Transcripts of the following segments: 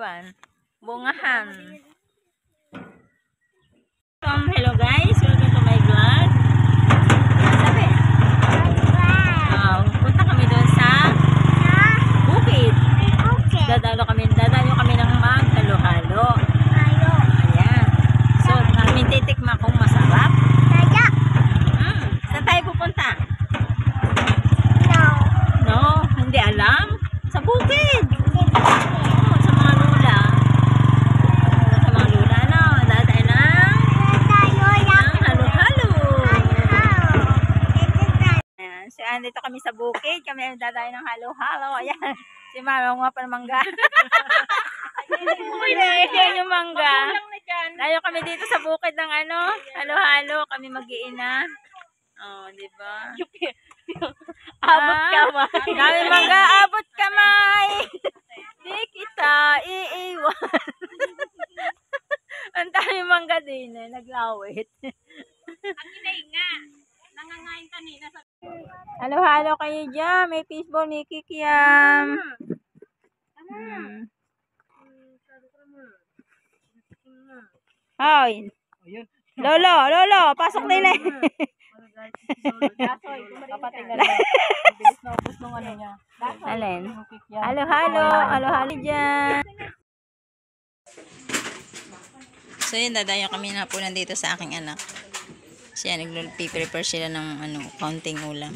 iwan. Bungahan. Hello guys, welcome to my vlog. Sabi? Punta kami doon sa bukid. Dadalo kami ng maghalo-halo. Ayan. So, namin titikma kung masarap. Saan tayo pupunta? No, hindi alam. Sa bukid. Sa mga lula. Sa mga lula, no? Dadayo ng halo-halo. Ayan. So, andito kami sa bukid. Kami dadayo ng halo-halo. Ayan. Si Mama nga pa ng mangga. Ayan yung mangga. Tayo kami dito sa bukid ng halo-halo. Kami mag-iina. Oh, di ba? Abot kamay. Kami mag-aabot kamay. Di kita iiwan. Ang dami mangga din eh. Naglawit. Ang inay nga. Nangangain kanina sa... Halo-halo kayo dyan. May fishball, may kikiam. Hoy. Lolo, pasok nila. Alin? Halo-halo dyan. So yun, dadayo kami na po nandito sa aking anak. Siya, nagpiprepare sila ng kaunting ulam.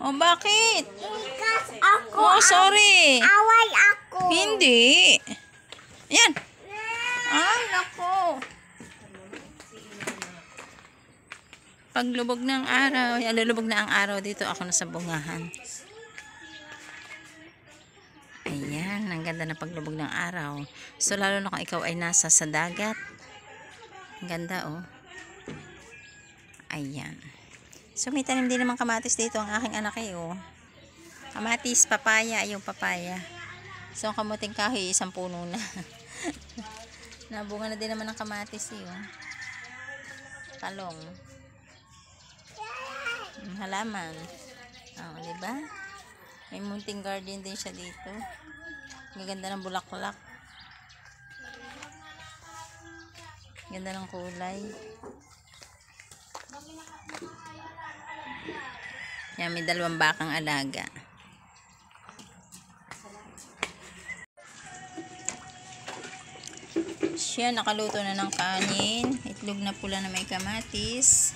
Oh, bakit? Oh, sorry. Away ako. Hindi. Yan. Ay, nako. Paglubog ng araw. Yan, lulubog na ang araw dito. Ako na sa bungahan. Ayan, ang ganda na paglubog ng araw. So, lalo na kung ikaw ay nasa sa dagat. Ang ganda, oh. Ayan. So, may tanim din naman kamatis dito ang aking anak eh, oh. Kamatis, papaya, yung papaya. So, ang kamuting kahoy, isang puno na. Nabunga na din naman ng kamatis, eh, oh. Talong. Halaman. Oh, diba? May munting garden din siya dito. Gaganda ng bulaklak. Ganda ng kulay. Yan, may 2 bakang alaga. Siya, nakaluto na ng kanin. Itlog na pula na may kamatis.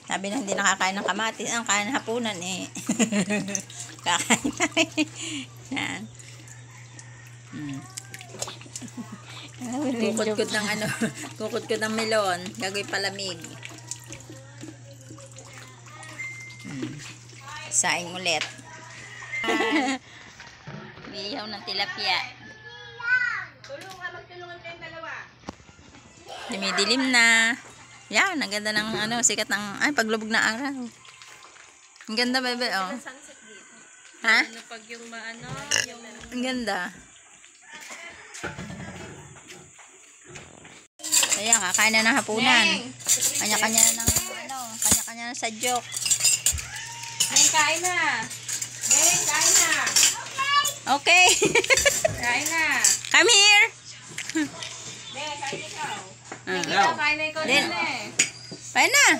Sabi na hindi nakakain ng kamatis. Ang kain hapunan eh. Kakain na eh. Yan. Kukut-kut ng kukut-kut ng melon. Gagawin palamig. Saing ulit. Biyaw ng tilapia. Magtulungan kayong dalawa. Dumidilim na. Yan, ang ganda ng sikat ng paglubog na araw. Ang ganda, bebe, oh. Sunset dito. Ha? Pag yung yung... Ang ganda. Ayan, kakain na ng hapunan. Kanya-kanya na ng kanya-kanya na sa joke. Beng, kain na. Beng, kain na. Okay. Kain na. Come here. Beng, kain na ikaw. Ikaw, kain na ikaw din. din eh. Kain na.